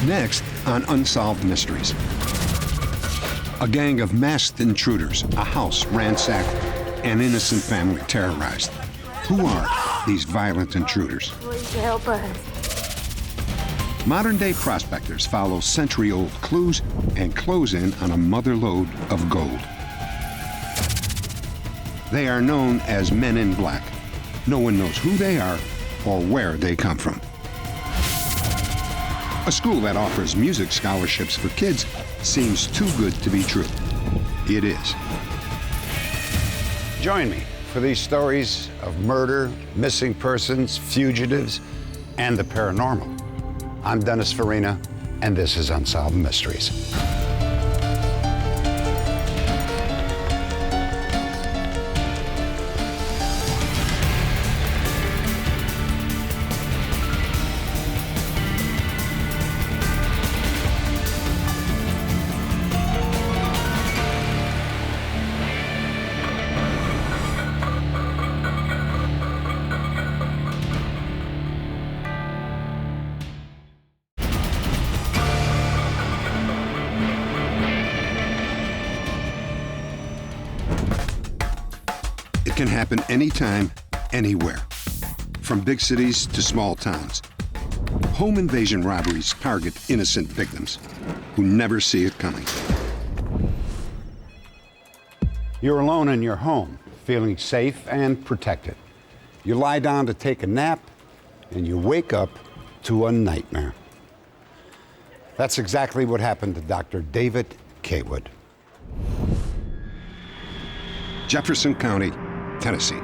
Next on Unsolved Mysteries. A gang of masked intruders, a house ransacked, an innocent family terrorized. Who are these violent intruders? Please help us. Modern-day prospectors follow century-old clues and close in on a mother lode of gold. They are known as Men in Black. No one knows who they are or where they come from. A school that offers music scholarships for kids seems too good to be true. It is. Join me for these stories of murder, missing persons, fugitives, and the paranormal. I'm Dennis Farina, and this is Unsolved Mysteries. It can happen anytime, anywhere, from big cities to small towns. Home invasion robberies target innocent victims who never see it coming. You're alone in your home, feeling safe and protected. You lie down to take a nap, and you wake up to a nightmare. That's exactly what happened to Dr. David Cawood. Jefferson County, Tennessee.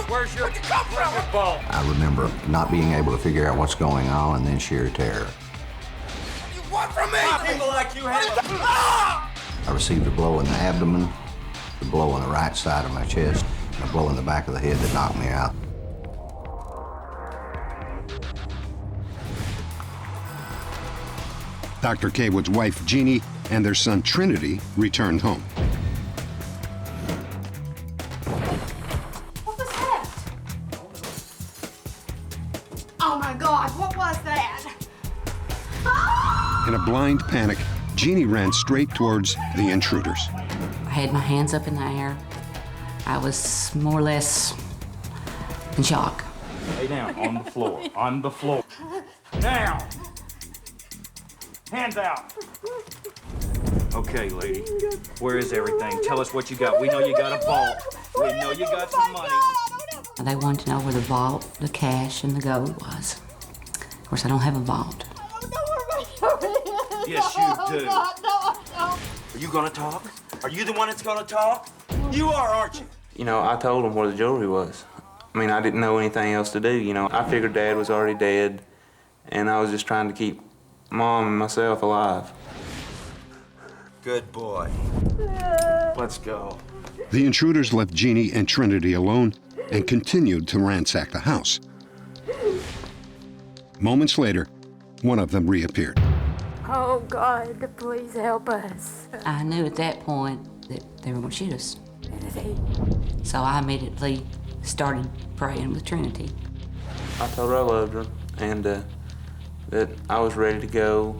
Where'd you come from? Ball. I remember not being able to figure out what's going on and then sheer terror. You want from me? People like you have. I received a blow in the abdomen, a blow on the right side of my chest, and a blow in the back of the head that knocked me out. Dr. Cawood's wife, Jeannie, and their son, Trinity, returned home. What was that? Oh my God, what was that? Ah! In a blind panic, Jeannie ran straight towards the intruders. I had my hands up in the air. I was more or less in shock. Lay down on the floor. On the floor. Now. Hands out. Okay, lady. Where is everything? Tell us what you got. We know you got a vault. We know you got some money. They wanted to know where the vault, the cash, and the gold was. Of course, I don't have a vault. Yes, you do. Are you gonna talk? Are you the one that's gonna talk? You are, aren't you? You know, I told him where the jewelry was. I mean, I didn't know anything else to do, you know. I figured Dad was already dead, and I was just trying to keep Mom and myself alive. Good boy. Let's go. The intruders left Jeannie and Trinity alone and continued to ransack the house. Moments later, one of them reappeared. Oh God, please help us. I knew at that point that they were going to shoot us. Trinity. So I immediately started praying with Trinity. I told her I loved her, and that I was ready to go,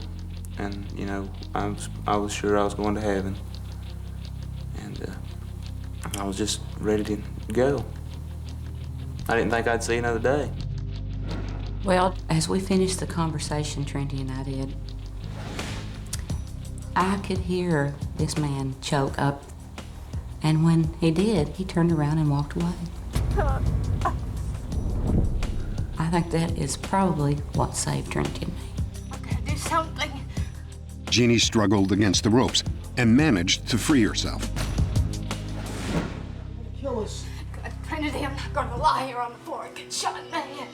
and, you know, I was sure I was going to heaven. And I was just ready to go. I didn't think I'd see another day. Well, as we finished the conversation, Trinity and I did, I could hear this man choke up, and when he did, he turned around and walked away. I think that is probably what saved Trinity and me. I gotta do something. Jeannie struggled against the ropes and managed to free herself. Kill us. God, Trinity, I'm not gonna lie here on the floor and get shot, man.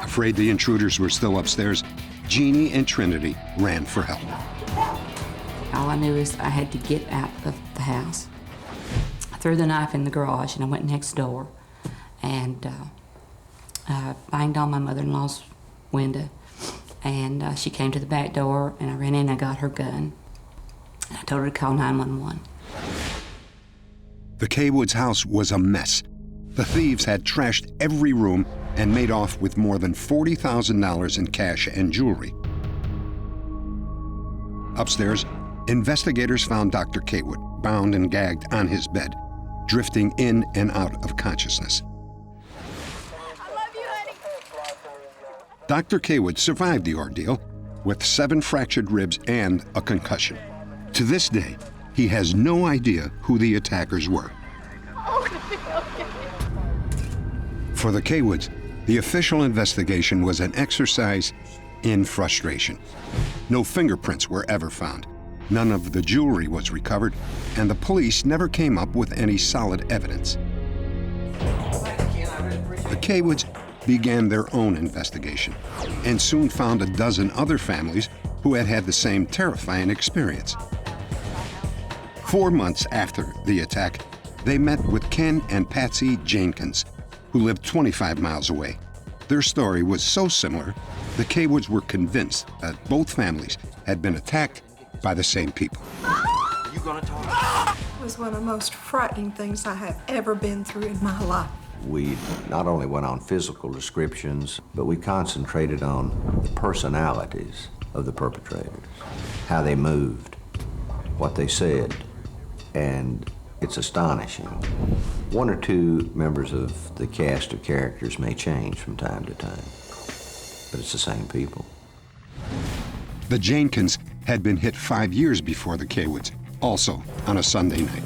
Afraid the intruders were still upstairs, Jeannie and Trinity ran for help. All I knew is I had to get out of the house. I threw the knife in the garage and I went next door and banged on my mother-in-law's window. And she came to the back door and I ran in and I got her gun. And I told her to call 911. The K-Woods house was a mess. The thieves had trashed every room and made off with more than $40,000 in cash and jewelry. Upstairs, investigators found Dr. K-Wood bound and gagged on his bed, drifting in and out of consciousness. I love you, honey. Dr. K-Wood survived the ordeal with 7 fractured ribs and a concussion. To this day, he has no idea who the attackers were. For the K-Woods, the official investigation was an exercise in frustration. No fingerprints were ever found. None of the jewelry was recovered, and the police never came up with any solid evidence. The K-Woods began their own investigation and soon found a dozen other families who had had the same terrifying experience. 4 months after the attack, they met with Ken and Patsy Jenkins, who lived 25 miles away. Their story was so similar, the K-Woods were convinced that both families had been attacked by the same people. You gonna talk? It was one of the most frightening things I have ever been through in my life. We not only went on physical descriptions, but we concentrated on the personalities of the perpetrators, how they moved, what they said, and it's astonishing. 1 or 2 members of the cast of characters may change from time to time, but it's the same people. The Jenkins had been hit 5 years before the K-Woods, also on a Sunday night.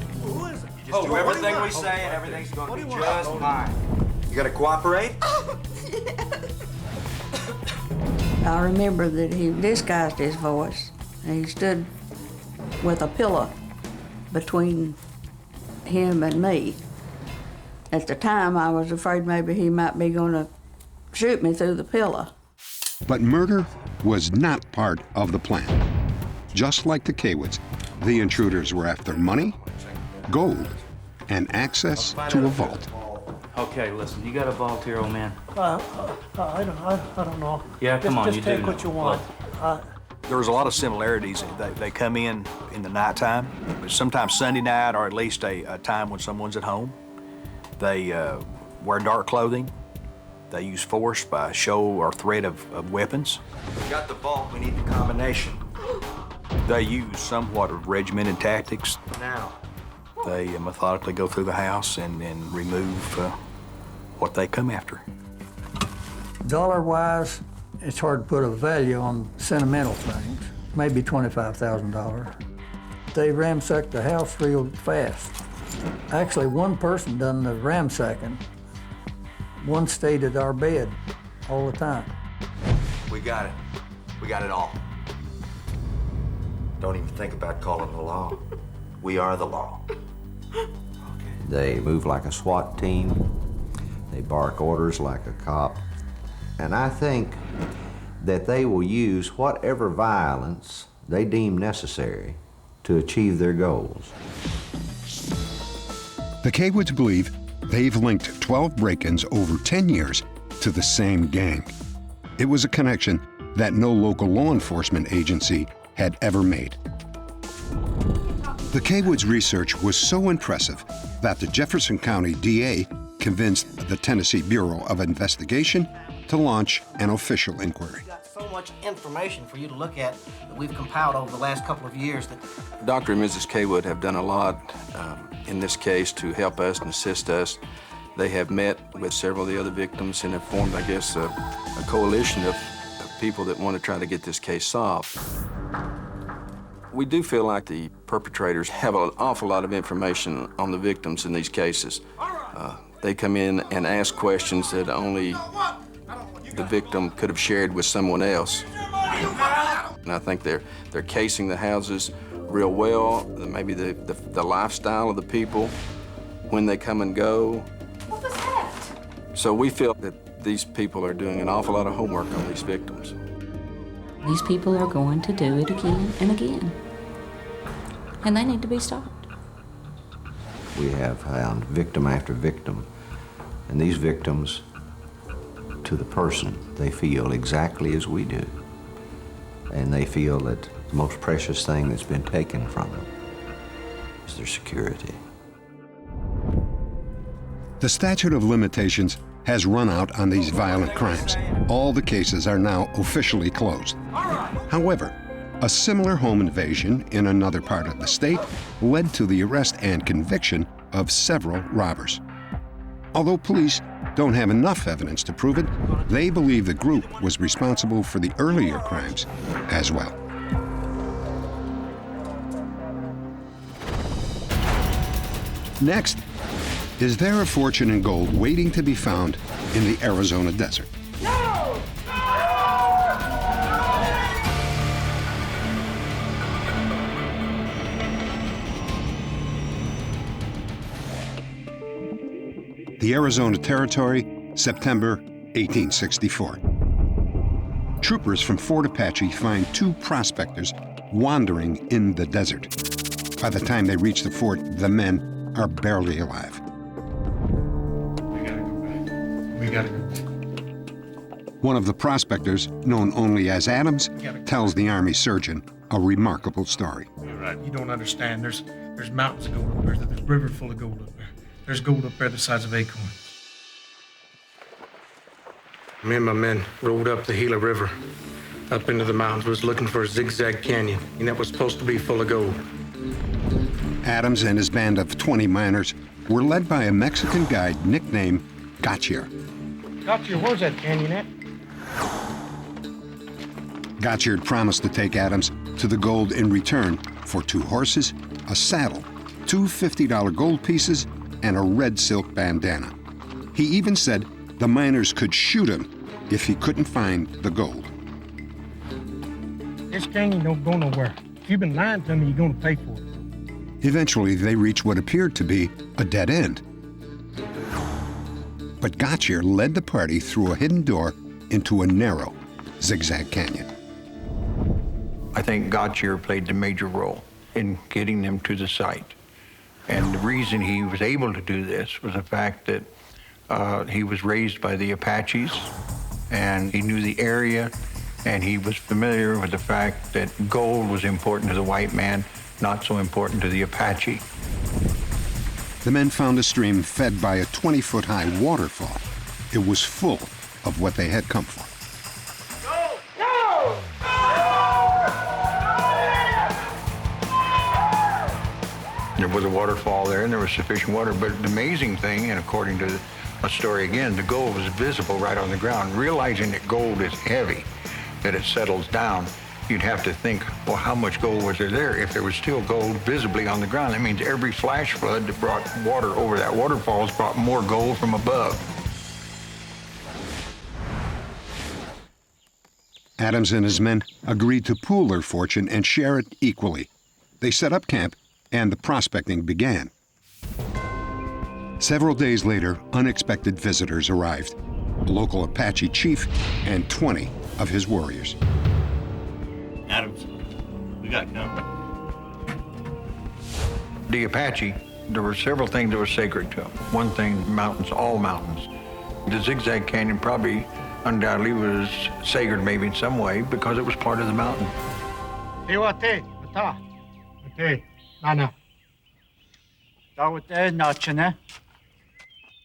Oh, everything we say and everything's gonna be just fine. You gotta cooperate? I remember that he disguised his voice, and he stood with a pillow between him and me. At the time, I was afraid maybe he might be going to shoot me through the pillow. But murder was not part of the plan. Just like the K-Woods, the intruders were after money, gold, and access to a vault. Okay, listen, you got a vault here, old man? I don't know. Yeah, come on, just you do take know. what you want. There was a lot of similarities. They come in the nighttime, sometimes Sunday night or at least a time when someone's at home. They wear dark clothing. They use force by show or threat of weapons. We got the vault, we need the combination. They use somewhat of regimented tactics. Now. They methodically go through the house and remove what they come after. Dollar-wise, it's hard to put a value on sentimental things. Maybe $25,000. They ransacked the house real fast. Actually, one person done the ransacking. One stayed at our bed all the time. We got it. We got it all. Don't even think about calling the law. We are the law. They move like a SWAT team. They bark orders like a cop. And I think that they will use whatever violence they deem necessary to achieve their goals. The K-Woods believe they've linked 12 break-ins over 10 years to the same gang. It was a connection that no local law enforcement agency had ever made. The K-Woods research was so impressive that the Jefferson County DA convinced the Tennessee Bureau of Investigation to launch an official inquiry. We've got so much information for you to look at that we've compiled over the last couple of years that... Dr. and Mrs. K-Wood have done a lot in this case to help us and assist us. They have met with several of the other victims and have formed, I guess, a coalition of people that want to try to get this case solved. We do feel like the perpetrators have an awful lot of information on the victims in these cases. They come in and ask questions that only the victim could have shared with someone else. And I think they're casing the houses real well, maybe the lifestyle of the people, when they come and go. What was that? So we feel that these people are doing an awful lot of homework on these victims. These people are going to do it again and again. and they need to be stopped. We have found victim after victim, and these victims, to the person, they feel exactly as we do. And they feel that the most precious thing that's been taken from them is their security. The statute of limitations has run out on these violent crimes. All the cases are now officially closed. However, a similar home invasion in another part of the state led to the arrest and conviction of several robbers. Although police don't have enough evidence to prove it, they believe the group was responsible for the earlier crimes as well. Next, is there a fortune in gold waiting to be found in the Arizona desert? The Arizona Territory, September 1864. Troopers from Fort Apache find two prospectors wandering in the desert. By the time they reach the fort, the men are barely alive. We gotta go. One of the prospectors, known only as Adams, tells the Army surgeon a remarkable story. You're right. You don't understand. There's mountains of gold up there. There's a river full of gold up there. There's gold up there the size of acorns. Me and my men rode up the Gila River, up into the mountains, was looking for a zigzag canyon, and that was supposed to be full of gold. Adams and his band of 20 miners were led by a Mexican guide nicknamed Gautier. Gautier, where's that canyon at? Gautier promised to take Adams to the gold in return for 2 horses, a saddle, 2 $50 gold pieces, and a red silk bandana. He even said the miners could shoot him if he couldn't find the gold. This canyon don't go nowhere. If you've been lying to me, you're gonna pay for it. Eventually, they reached what appeared to be a dead end. But Gautier led the party through a hidden door into a narrow, zigzag canyon. I think Gautier played the major role in getting them to the site. And the reason he was able to do this was the fact that he was raised by the Apaches, and he knew the area, and he was familiar with the fact that gold was important to the white man, not so important to the Apache. The men found a stream fed by a 20-foot-high waterfall. It was full of what they had come for. There was a waterfall there, and there was sufficient water, but the amazing thing, and according to a story again, the gold was visible right on the ground. Realizing that gold is heavy, that it settles down, you'd have to think, well, how much gold was there? If there was still gold visibly on the ground, that means every flash flood that brought water over that waterfall brought more gold from above. Adams and his men agreed to pool their fortune and share it equally. They set up camp, and the prospecting began. Several days later, unexpected visitors arrived, a local Apache chief and 20 of his warriors. Adams, we got company. The Apache, there were several things that were sacred to them. One thing, mountains, all mountains. The Zigzag Canyon probably undoubtedly was sacred maybe in some way because it was part of the mountain.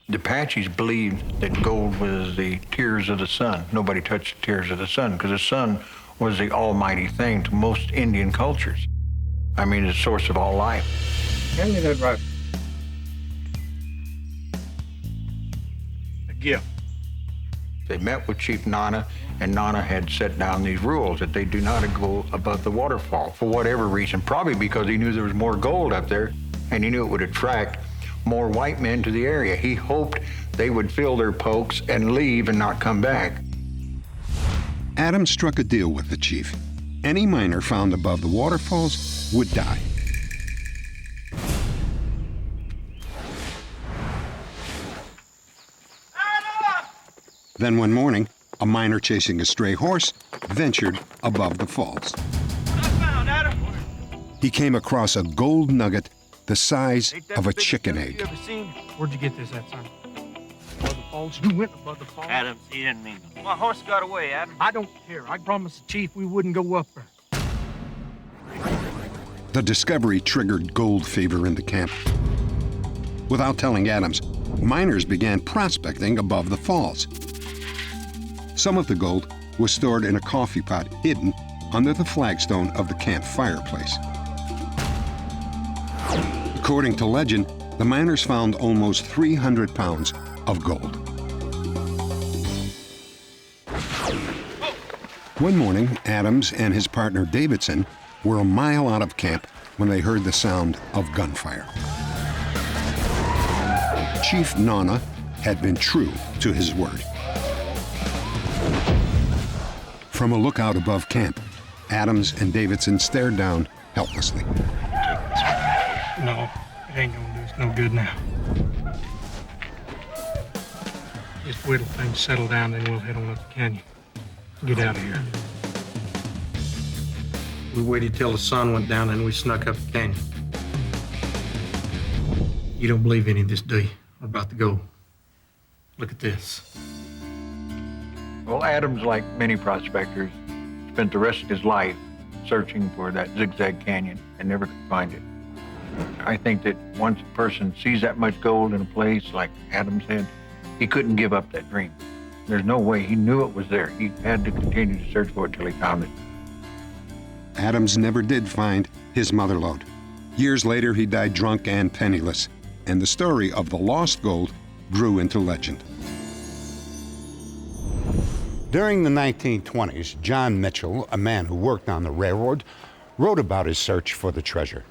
The Apaches believed that gold was the tears of the sun. Nobody touched the tears of the sun because the sun was the almighty thing to most Indian cultures. I mean, it's the source of all life. Tell me that right. A gift. They met with Chief Nana, and Nana had set down these rules that they do not go above the waterfall for whatever reason, probably because he knew there was more gold up there, and he knew it would attract more white men to the area. He hoped they would fill their pokes and leave and not come back. Adams struck a deal with the chief. Any miner found above the waterfalls would die. Then one morning, a miner chasing a stray horse ventured above the falls. he came across a gold nugget the size of a chicken egg. Where'd you get this at, son? Above the falls? You went above the falls? Adams, he didn't mean to. My horse got away, Adam. I don't care. I promised the chief we wouldn't go up there. The discovery triggered gold fever in the camp. Without telling Adams, miners began prospecting above the falls. Some of the gold was stored in a coffee pot hidden under the flagstone of the camp fireplace. According to legend, the miners found almost 300 pounds of gold. One morning, Adams and his partner Davidson were a mile out of camp when they heard the sound of gunfire. Chief Nana had been true to his word. From a lookout above camp, Adams and Davidson stared down helplessly. No, it ain't gonna do us no good now. Just wait till things settle down, then we'll head on up the canyon. Get out of here. We waited till the sun went down and we snuck up the canyon. You don't believe any of this, do you? We're about to go. Look at this. Well, Adams, like many prospectors, spent the rest of his life searching for that zigzag canyon and never could find it. I think that once a person sees that much gold in a place like Adams had, he couldn't give up that dream. There's no way. He knew it was there. He had to continue to search for it till he found it. Adams never did find his motherlode. Years later, he died drunk and penniless, and the story of the lost gold grew into legend. During the 1920s, John Mitchell, a man who worked on the railroad, wrote about his search for the treasure.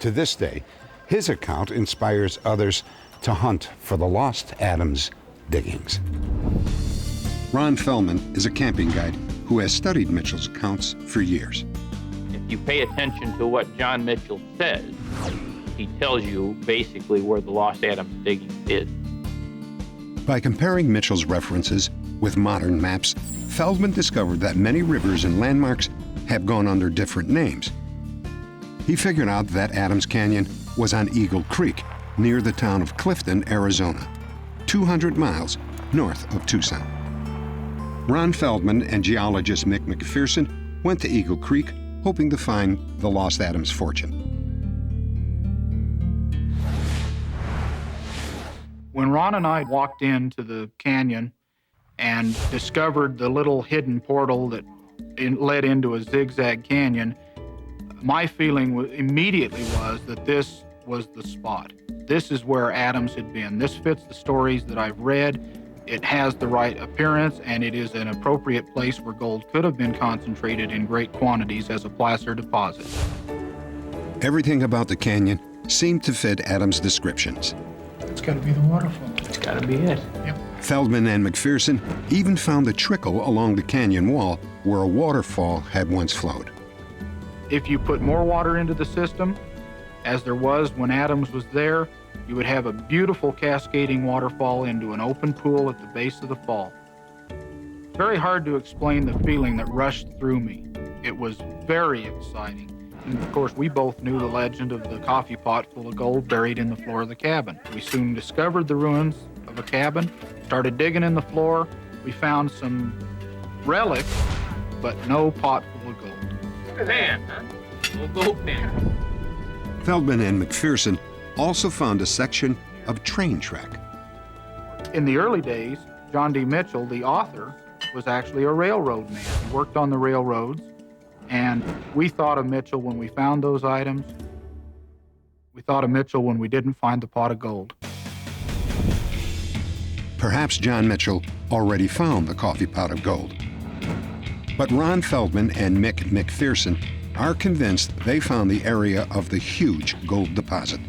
To this day, his account inspires others to hunt for the lost Adams diggings. Ron Feldman is a camping guide who has studied Mitchell's accounts for years. If you pay attention to what John Mitchell says, he tells you basically where the lost Adams diggings is. By comparing Mitchell's references with modern maps, Feldman discovered that many rivers and landmarks have gone under different names. He figured out that Adams Canyon was on Eagle Creek, near the town of Clifton, Arizona, 200 miles north of Tucson. Ron Feldman and geologist Mick McPherson went to Eagle Creek, hoping to find the lost Adams fortune. When Ron and I walked into the canyon and discovered the little hidden portal that led into a zigzag canyon, my feeling immediately was that this was the spot. This is where Adams had been. This fits the stories that I've read. It has the right appearance, and it is an appropriate place where gold could have been concentrated in great quantities as a placer deposit. Everything about the canyon seemed to fit Adams' descriptions. It's got to be the waterfall. It's got to be it. Yep. Feldman and McPherson even found a trickle along the canyon wall where a waterfall had once flowed. If you put more water into the system, as there was when Adams was there, you would have a beautiful cascading waterfall into an open pool at the base of the fall. It's very hard to explain the feeling that rushed through me. It was very exciting. And of course, we both knew the legend of the coffee pot full of gold buried in the floor of the cabin. We soon discovered the ruins of a cabin, started digging in the floor. We found some relics, but no pot full of gold. Pan, huh? Little gold pan. Feldman and McPherson also found a section of train track. In the early days, John D. Mitchell, the author, was actually a railroad man. He worked on the railroads, and we thought of Mitchell when we found those items. We thought of Mitchell when we didn't find the pot of gold. Perhaps John Mitchell already found the coffee pot of gold. But Ron Feldman and Mick McPherson are convinced they found the area of the huge gold deposit.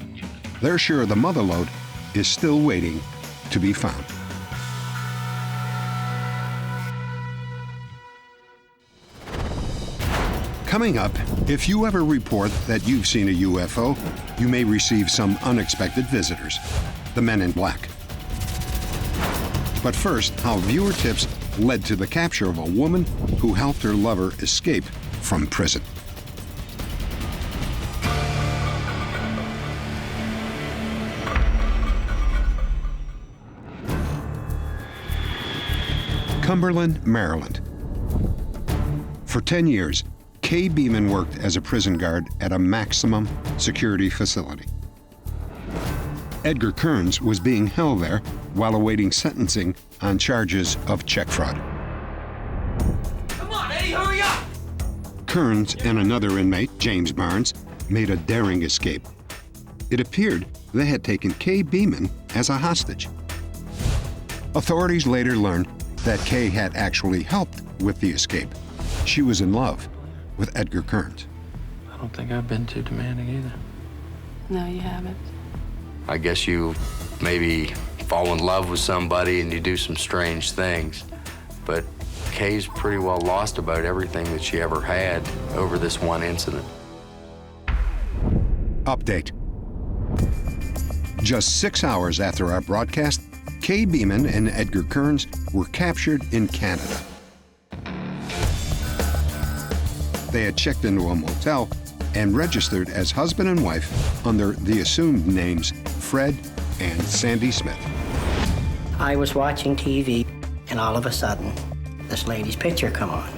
They're sure the motherlode is still waiting to be found. Coming up, if you ever report that you've seen a UFO, you may receive some unexpected visitors, the Men in Black. But first, how viewer tips led to the capture of a woman who helped her lover escape from prison. Cumberland, Maryland. For 10 years, Kay Beeman worked as a prison guard at a maximum security facility. Edgar Kearns was being held there while awaiting sentencing on charges of check fraud. Come on, Eddie, hurry up! Kearns and another inmate, James Barnes, made a daring escape. It appeared they had taken Kay Beeman as a hostage. Authorities later learned that Kay had actually helped with the escape. She was in love with Edgar Kearns. I don't think I've been too demanding either. No, you haven't. I guess you maybe fall in love with somebody and you do some strange things. But Kay's pretty well lost about everything that she ever had over this one incident. Update. Just 6 hours after our broadcast, Kay Beeman and Edgar Kearns were captured in Canada. They had checked into a motel and registered as husband and wife under the assumed names Fred and Sandy Smith. I was watching TV, and all of a sudden, this lady's picture come on.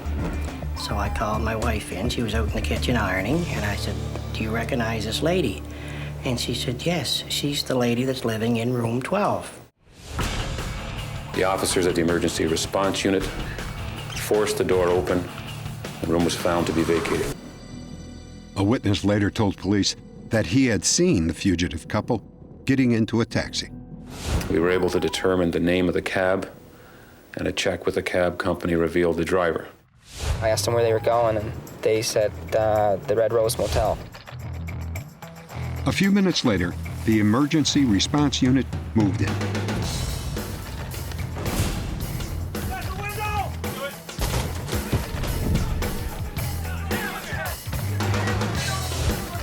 So I called my wife in. She was out in the kitchen ironing, and I said, "Do you recognize this lady?" And she said, "Yes, she's the lady that's living in room 12. The officers of the emergency response unit forced the door open. The room was found to be vacated. A witness later told police that he had seen the fugitive couple getting into a taxi. We were able to determine the name of the cab, and a check with the cab company revealed the driver. I asked them where they were going, and they said the Red Rose Motel. A few minutes later, the emergency response unit moved in.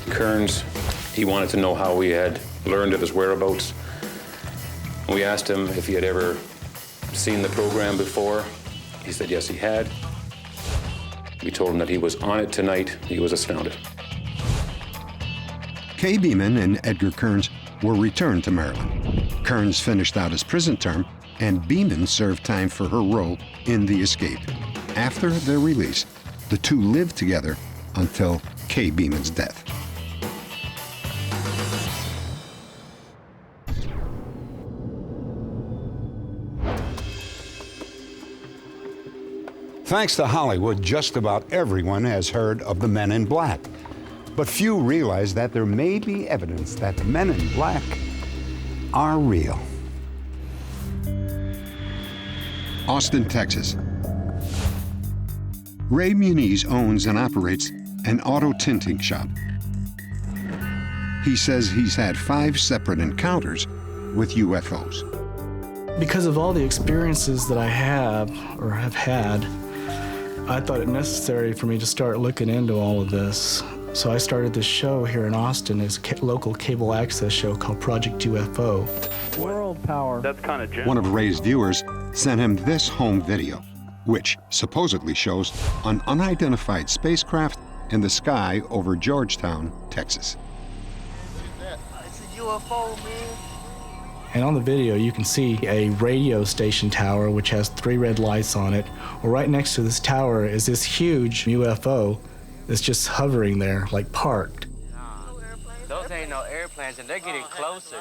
Kearns, he wanted to know how we had learned of his whereabouts. We asked him if he had ever seen the program before. He said yes, he had. We told him that he was on it tonight. He was astounded. Kay Beeman and Edgar Kearns were returned to Maryland. Kearns finished out his prison term, and Beeman served time for her role in the escape. After their release, the two lived together until Kay Beeman's death. Thanks to Hollywood, just about everyone has heard of the Men in Black. But few realize that there may be evidence that the Men in Black are real. Austin, Texas. Ray Muniz owns and operates an auto tinting shop. He says he's had 5 separate encounters with UFOs. Because of all the experiences that I have or have had, I thought it necessary for me to start looking into all of this. So I started this show here in Austin. It's a local cable access show called Project UFO. World power. That's kind of general. One of Ray's viewers sent him this home video, which supposedly shows an unidentified spacecraft in the sky over Georgetown, Texas. It's a UFO, man. And on the video, you can see a radio station tower which has 3 red lights on it. Well, right next to this tower is this huge UFO that's just hovering there, like parked. Those ain't no airplanes, and they're getting closer.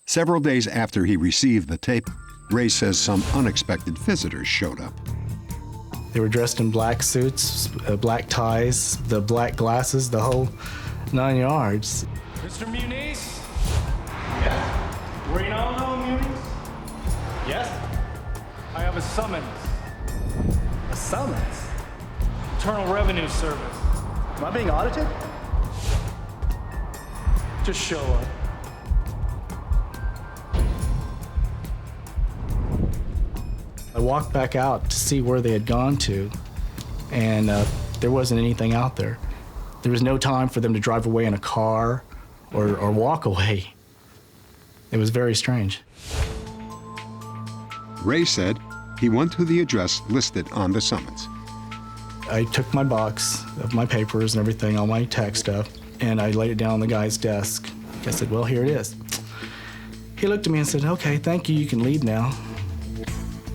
Several days after he received the tape, Ray says some unexpected visitors showed up. They were dressed in black suits, black ties, the black glasses, the whole 9 yards. Mr. Muniz? Yes? Reno, Muniz? Yes? I have a summons. A summons? Internal Revenue Service. Am I being audited? Just show up. I walked back out to see where they had gone to, and there wasn't anything out there. There was no time for them to drive away in a car or walk away. It was very strange. Ray said he went to the address listed on the summons. I took my box of my papers and everything, all my tech stuff, and I laid it down on the guy's desk. I said, well, here it is. He looked at me and said, okay, thank you, you can leave now.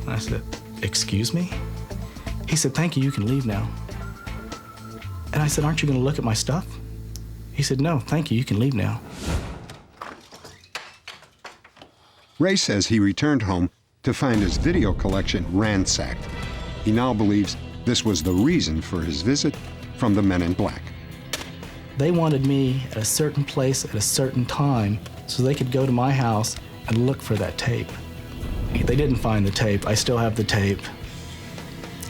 And I said, excuse me? He said, thank you, you can leave now. And I said, aren't you gonna look at my stuff? He said, no, thank you, you can leave now. Ray says he returned home to find his video collection ransacked. He now believes this was the reason for his visit from the Men in Black. They wanted me at a certain place at a certain time so they could go to my house and look for that tape. They didn't find the tape. I still have the tape.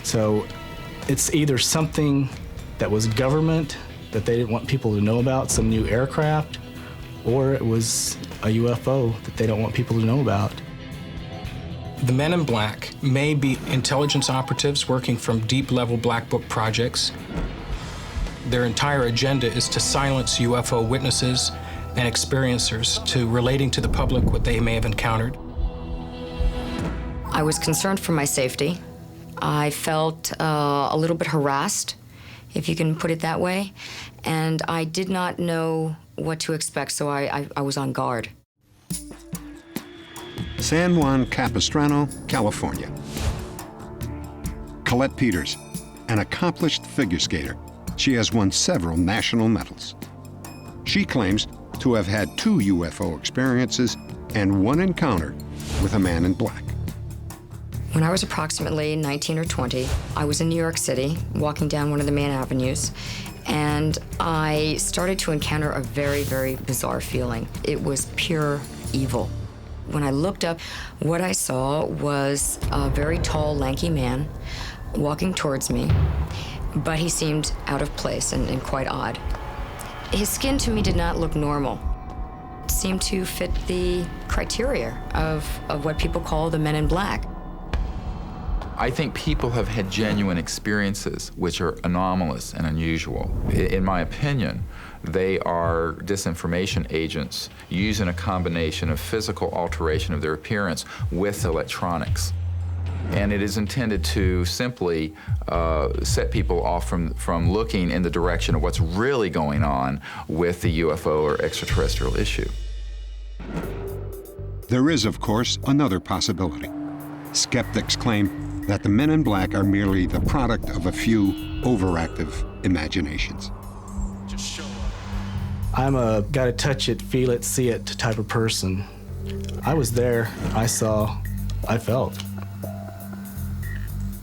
So it's either something that was government that they didn't want people to know about, some new aircraft, or it was a UFO that they don't want people to know about. The Men in Black may be intelligence operatives working from deep-level Black Book projects. Their entire agenda is to silence UFO witnesses and experiencers to relating to the public what they may have encountered. I was concerned for my safety. I felt a little bit harassed, if you can put it that way, and I did not know what to expect, so I was on guard. San Juan Capistrano, California. Colette Peters, an accomplished figure skater. She has won several national medals. She claims to have had 2 UFO experiences and 1 encounter with a man in black. When I was approximately 19 or 20, I was in New York City, walking down one of the main avenues, and I started to encounter a very, very bizarre feeling. It was pure evil. When I looked up, what I saw was a very tall, lanky man walking towards me, but he seemed out of place and quite odd. His skin to me did not look normal. It seemed to fit the criteria of what people call the Men in Black. I think people have had genuine experiences which are anomalous and unusual. In my opinion, they are disinformation agents using a combination of physical alteration of their appearance with electronics. And it is intended to simply set people off from looking in the direction of what's really going on with the UFO or extraterrestrial issue. There is, of course, another possibility. Skeptics claim that the Men in Black are merely the product of a few overactive imaginations. I'm a gotta touch it, feel it, see it type of person. I was there, I saw, I felt.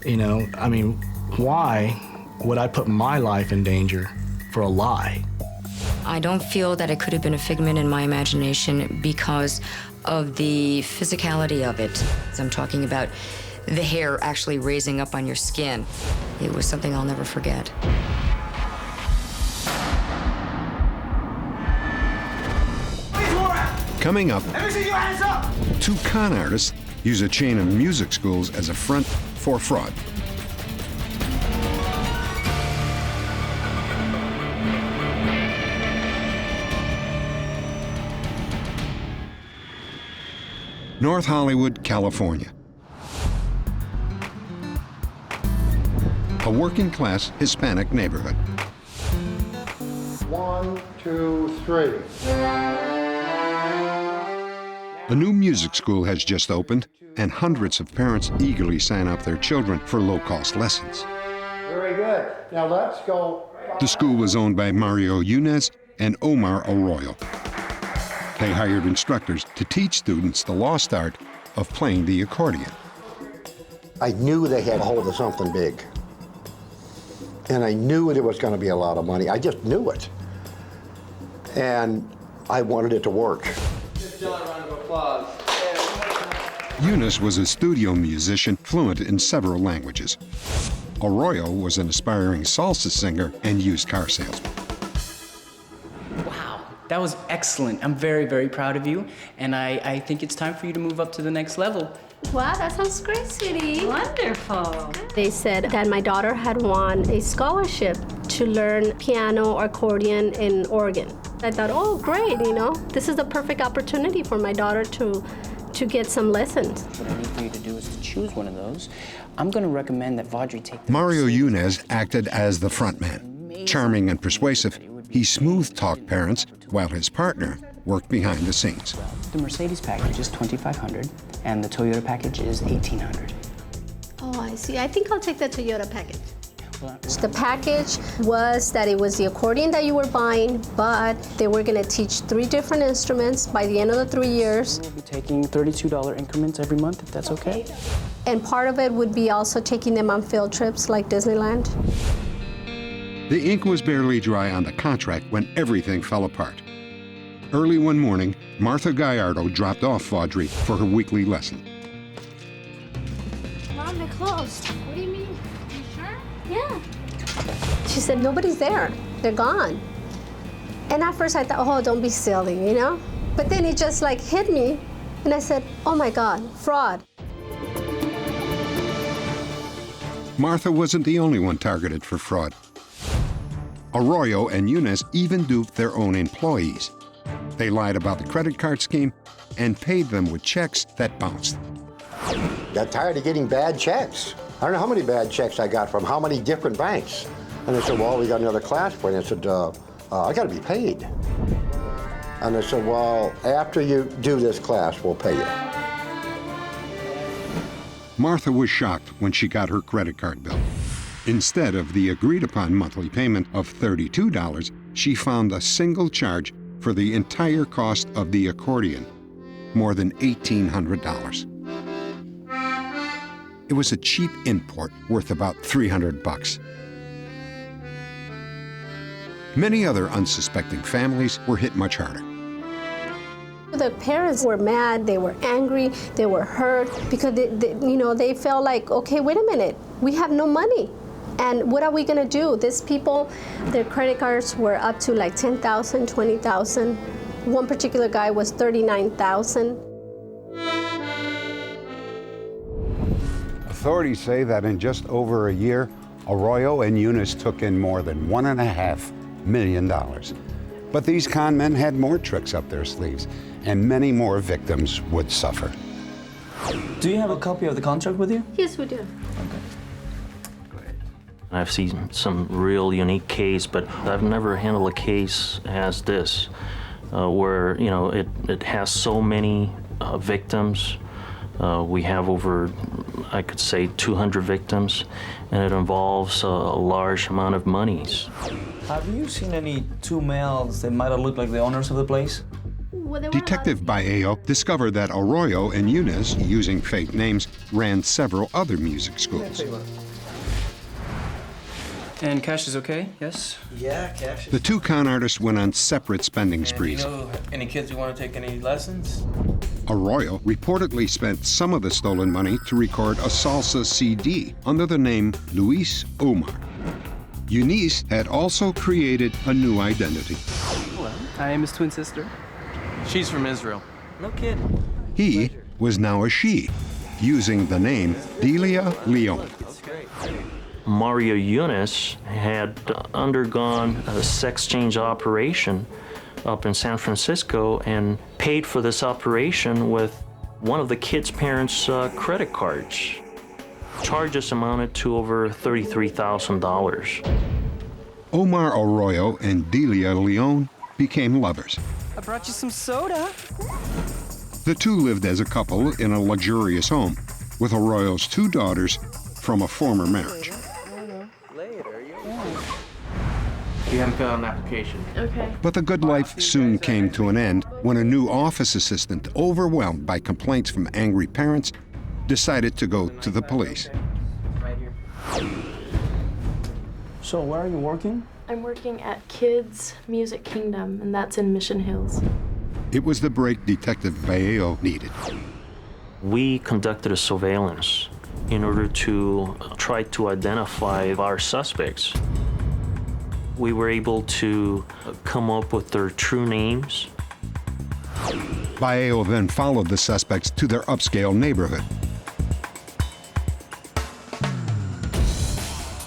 You know, I mean, why would I put my life in danger for a lie? I don't feel that it could have been a figment in my imagination because of the physicality of it. I'm talking about the hair actually raising up on your skin. It was something I'll never forget. Coming up, Let me see your hands up! 2 con artists use a chain of music schools as a front for fraud. North Hollywood, California. A working-class Hispanic neighborhood. 1, 2, 3. A new music school has just opened, and hundreds of parents eagerly sign up their children for low-cost lessons. Very good. Now let's go. The school was owned by Mario Yunez and Omar Arroyo. They hired instructors to teach students the lost art of playing the accordion. I knew they had a hold of something big. And I knew it was going to be a lot of money. I just knew it. And I wanted it to work. Yunus was a studio musician fluent in several languages. Arroyo was an aspiring salsa singer and used car salesman. Wow, that was excellent. I'm very, very proud of you. And I think it's time for you to move up to the next level. Wow, that sounds great, sweetie. Wonderful. They said that my daughter had won a scholarship to learn piano, accordion, and organ. I thought, oh, great, you know, this is the perfect opportunity for my daughter to get some lessons. What I need for you to do is to choose one of those. I'm going to recommend that Vaudrey take Mario Yunez acted as the frontman. Charming and persuasive, he smooth-talked parents while his partner worked behind the scenes. The Mercedes package is $2,500, and the Toyota package is $1,800. Oh, I see. I think I'll take the Toyota package. The package was that it was the accordion that you were buying, but they were going to teach 3 different instruments by the end of the 3 years. We'll be taking $32 increments every month, if that's okay. And part of it would be also taking them on field trips like Disneyland. The ink was barely dry on the contract when everything fell apart. Early one morning, Martha Gallardo dropped off Audrey for her weekly lesson. Mom, they're closed. What do you mean? You sure? Yeah. She said, nobody's there. They're gone. And at first I thought, oh, don't be silly, you know? But then it just like hit me, and I said, oh my God, fraud. Martha wasn't the only one targeted for fraud. Arroyo and Yunus even duped their own employees. They lied about the credit card scheme and paid them with checks that bounced. Got tired of getting bad checks. I don't know how many bad checks I got from how many different banks. And they said, well, we got another class for you. And I said, I got to be paid. And they said, well, after you do this class, we'll pay you. Martha was shocked when she got her credit card bill. Instead of the agreed-upon monthly payment of $32, she found a single charge for the entire cost of the accordion, more than $1,800. It was a cheap import worth about $300. Many other unsuspecting families were hit much harder. The parents were mad, they were angry, they were hurt because they felt like, okay, wait a minute, we have no money. And what are we gonna do? These people, their credit cards were up to like $10,000, $20,000. One particular guy was $39,000. Authorities say that in just over a year, Arroyo and Yunus took in more than $1.5 million. But these con men had more tricks up their sleeves, and many more victims would suffer. Do you have a copy of the contract with you? Yes, we do. I've seen some real unique case, but I've never handled a case as this, where it has so many victims. We have over, I could say, 200 victims, and it involves a large amount of monies. Have you seen any 2 males that might have looked like the owners of the place? Detective Baello discovered that Arroyo and Yunus, using fake names, ran several other music schools. And cash is okay, yes? Yeah, cash is The 2 con artists went on separate spending sprees. Do you know any kids who want to take any lessons? Arroyo reportedly spent some of the stolen money to record a salsa CD under the name Luis Omar. Eunice had also created a new identity. Hello. I am his twin sister. She's from Israel. No kidding. He was now a she, using the name Delia Leon. Mario Yunus had undergone a sex change operation up in San Francisco and paid for this operation with one of the kids' parents' credit cards. Charges amounted to over $33,000. Omar Arroyo and Delia Leon became lovers. I brought you some soda. The 2 lived as a couple in a luxurious home with Arroyo's 2 daughters from a former marriage. You haven't filled out an application. Okay. But the good life soon came to an end when a new office assistant, overwhelmed by complaints from angry parents, decided to go to the police. So where are you working? I'm working at Kids Music Kingdom, and that's in Mission Hills. It was the break Detective Baello needed. We conducted a surveillance in order to try to identify our suspects. We were able to come up with their true names. Baello then followed the suspects to their upscale neighborhood.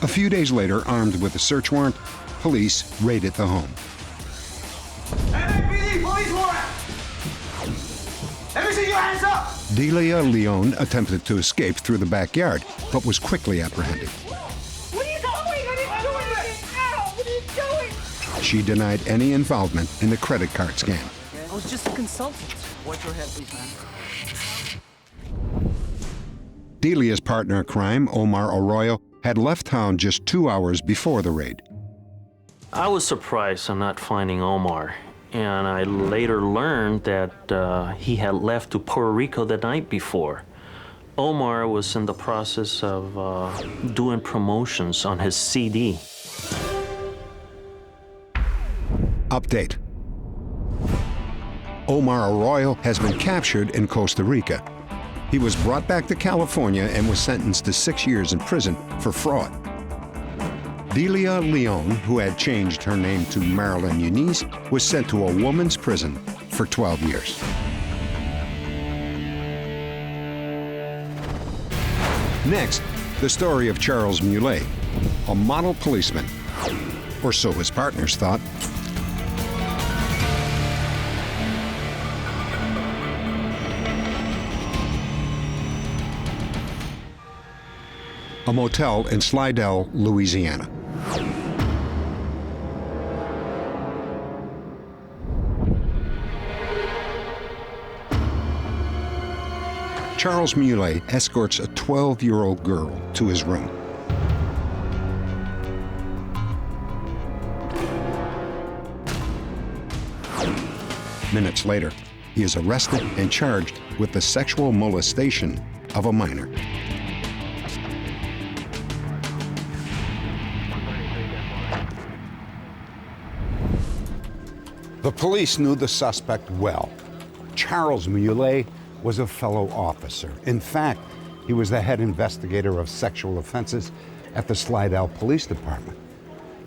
A few days later, armed with a search warrant, police raided the home. NAPD, police warrant! Let me see your hands up! Delia Leon attempted to escape through the backyard, but was quickly apprehended. What are you doing? I didn't do anything! Ow! What are you doing? She denied any involvement in the credit card scam. I was just a consultant. Watch your head, please, man. Delia's partner in crime, Omar Arroyo, had left town just 2 hours before the raid. I was surprised on not finding Omar, and I later learned that he had left to Puerto Rico the night before. Omar was in the process of doing promotions on his CD. Update. Omar Arroyo has been captured in Costa Rica. He was brought back to California and was sentenced to 6 years in prison for fraud. Delia Leon, who had changed her name to Marilyn Muniz, was sent to a woman's prison for 12 years. Next, the story of Charles Muley, a model policeman, or so his partners thought. A motel in Slidell, Louisiana. Charles Muley escorts a 12-year-old girl to his room. Minutes later, he is arrested and charged with the sexual molestation of a minor. The police knew the suspect well. Charles Muley was a fellow officer. In fact, he was the head investigator of sexual offenses at the Slidell Police Department.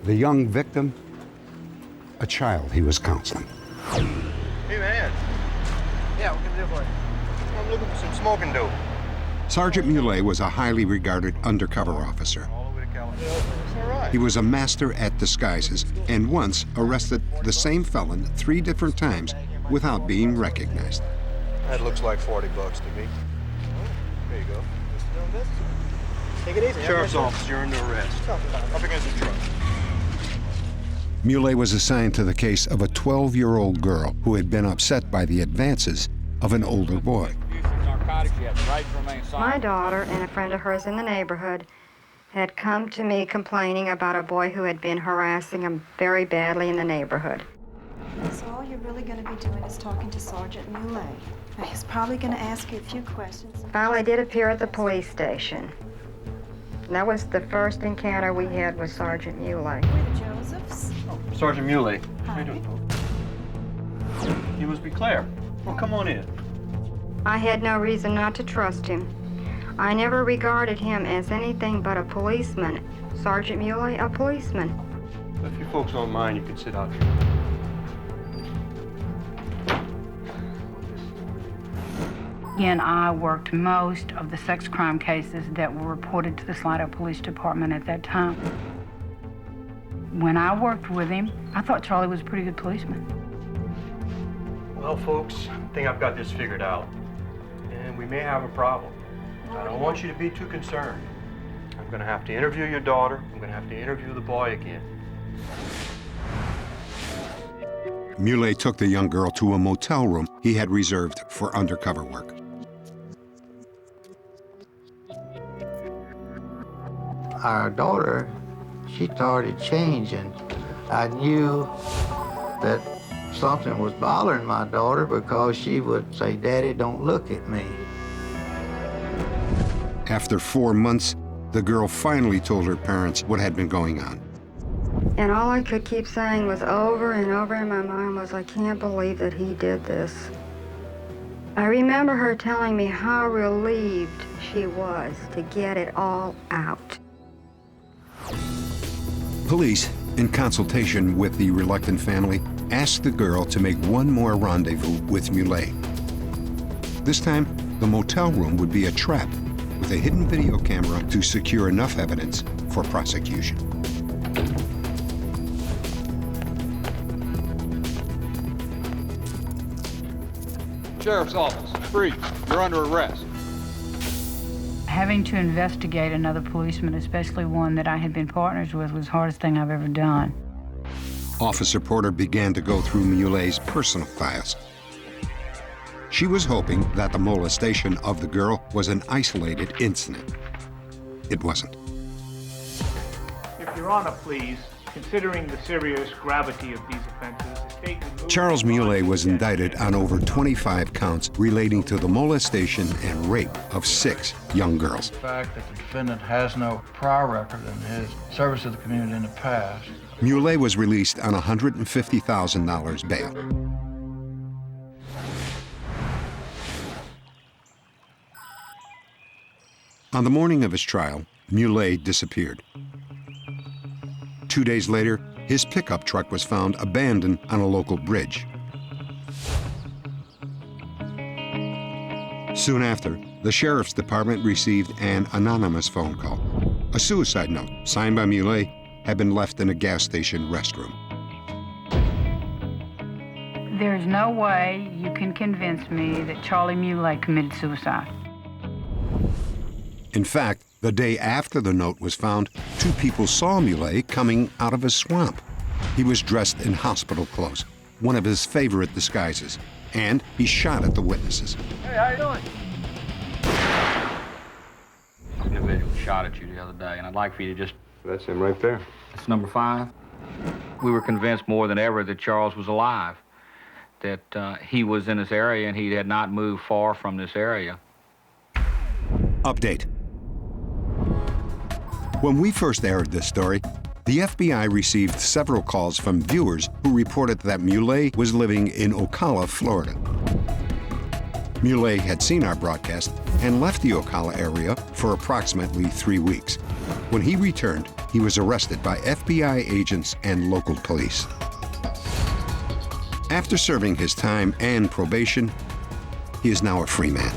The young victim, a child he was counseling. Hey, man. Yeah, what can I do for you? I'm looking for some smoking dope. Sergeant Muley was a highly regarded undercover officer. He was a master at disguises and once arrested the same felon 3 different times without being recognized. That looks like $40 to me. There you go. Take it easy. Sheriff's office, you're under arrest. Up against the truck. Muley was assigned to the case of a 12-year-old girl who had been upset by the advances of an older boy. My daughter and a friend of hers in the neighborhood had come to me complaining about a boy who had been harassing them very badly in the neighborhood. So all you're really going to be doing is talking to Sergeant Muley. Now, he's probably going to ask you a few questions. Finally did appear at the police station. And that was the first encounter we had with Sergeant Muley. We're the Josephs. Oh, Sergeant Muley. Hi. How you doing, folks? You must be Claire. Well, come on in. I had no reason not to trust him. I never regarded him as anything but a policeman. Sergeant Muley, a policeman. If you folks don't mind, you can sit out here. Again, I worked most of the sex crime cases that were reported to the Slidell Police Department at that time. When I worked with him, I thought Charlie was a pretty good policeman. Well, folks, I think I've got this figured out. And we may have a problem. I don't want you to be too concerned. I'm going to have to interview your daughter. I'm going to have to interview the boy again. Muley took the young girl to a motel room he had reserved for undercover work. Our daughter, she started changing. I knew that something was bothering my daughter because she would say, "Daddy, don't look at me." After 4 months, the girl finally told her parents what had been going on. And all I could keep saying was over and over in my mind was, I can't believe that he did this. I remember her telling me how relieved she was to get it all out. Police, in consultation with the reluctant family, asked the girl to make one more rendezvous with Muley. This time, the motel room would be a trap with a hidden video camera to secure enough evidence for prosecution. Sheriff's office, freeze. You're under arrest. Having to investigate another policeman, especially one that I had been partners with, was the hardest thing I've ever done. Officer Porter began to go through Muley's personal files. She was hoping that the molestation of the girl was an isolated incident. It wasn't. If Your Honor, please, considering the serious gravity of these offenses, the state would move Charles Muley was indicted on over 25 counts relating to the molestation and rape of 6 young girls. The fact that the defendant has no prior record in his service to the community in the past. Muley was released on $150,000 bail. On the morning of his trial, Muley disappeared. 2 days later, his pickup truck was found abandoned on a local bridge. Soon after, the sheriff's department received an anonymous phone call. A suicide note, signed by Muley, had been left in a gas station restroom. There's no way you can convince me that Charlie Muley committed suicide. In fact, the day after the note was found, 2 people saw Muley coming out of a swamp. He was dressed in hospital clothes, one of his favorite disguises, and he shot at the witnesses. Hey, how you doing? An individual shot at you the other day, and I'd like for you to just... That's him right there. It's number 5. We were convinced more than ever that Charles was alive, that he was in this area and he had not moved far from this area. Update. When we first aired this story, the FBI received several calls from viewers who reported that Muley was living in Ocala, Florida. Muley had seen our broadcast and left the Ocala area for approximately 3 weeks. When he returned, he was arrested by FBI agents and local police. After serving his time and probation, he is now a free man.